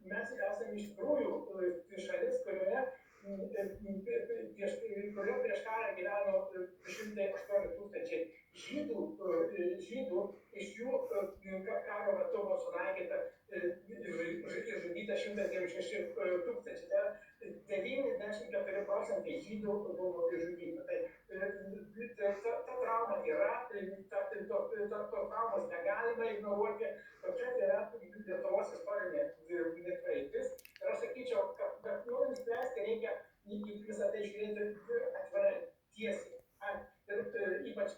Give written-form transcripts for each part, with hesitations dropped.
mes esame iš tikrųjų šalis, kurioje prieš karą gyveno 208 tūkstančiai žydų, iš jų karo metu buvo sunaikinta ir žudyta 196 tūkstančiai. Tai 94 procentai žydų buvo žudyti. Ta trauma yra, tos traumos negalima ignoruoti, tokia yra Lietuvos istorinė praeitis. Ir aš sakyčiau, kad norint spręsti, reikia į visą tai žiūrėti atvirai, tiesiai. Ir ypač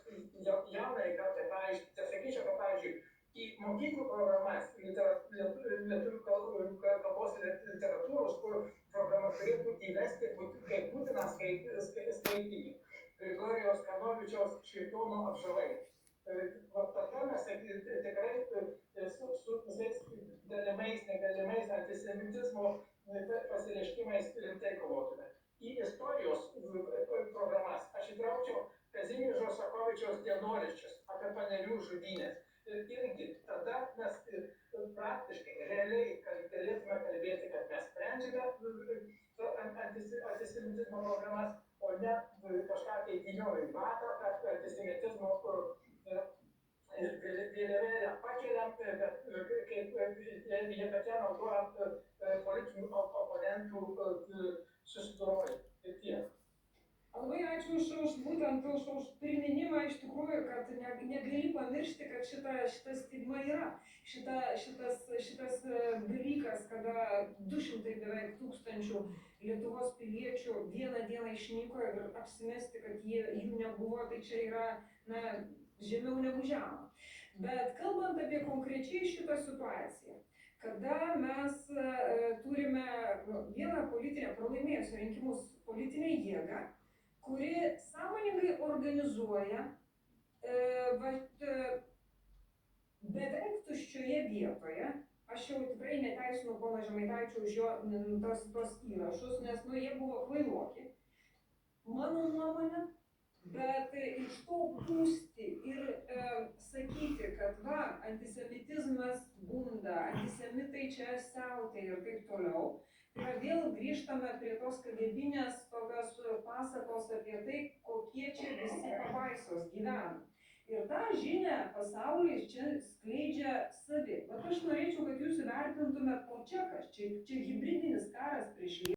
jaunai kartai paaiškinti, sakyčiau, kad pavyzdžiui, į mokyklų programas, lietuvių kalbos ir literatūros programas turėtų įvesti kaip būtiną skaitinį Grigorijaus Kanovičiaus Šėtono apžavai. Tada mes tikrai su visais galimais, negalimais antisemitizmo pasireiškimais rimtai kovotume. Į istorijos programas aš įtraukčiau Kazimiero Šakovičiaus dienoraščius apie Panerių žudynes. Irgi tada mes praktiškai, realiai galėtume kalbėti, kad mes sprendžiame antisemitizmo programas, o ne kažką tai įvyniojam vatą, kad antisemitizmo vėliavėlę pakeliam, bet kaip ją naudojam politinių oponentų susidorojimui. Ir tiek. Labai ačiū už būtent už priminimą iš tikrųjų, kad negali pamiršti, kad šita stigma yra. Šitas dalykas, kada 200 beveik tūkstančių Lietuvos piliečių vieną dieną išnyko ir apsimesti, kad jų nebuvo, tai čia yra žemiau negu žema. Bet kalbant apie konkrečiai šitą situaciją, kada mes turime vieną politinę pralaimėjusią rinkimus politinę jėgą, kuri sąmoningai organizuoja beveik tuščioje vietoje. Aš jau tikrai neteisinu pono Žemaitaičio už jo tos įrašus, nes jie buvo kvailoki, mano nuomonė, bet iš to pūsti ir sakyti, kad antisemitizmas bunda, antisemitai čia siautėja ir taip toliau. Ir vėl grįžtame prie tos kagėbinės tokios pasakos apie tai, kokie čia visi pabaisos gyvena. Ir tą žinią pasaulis čia skleidžia savi. Bet aš norėčiau, kad jūs įvertintumėt, o čia kas, čia hibridinis karas prieš Lietuvą.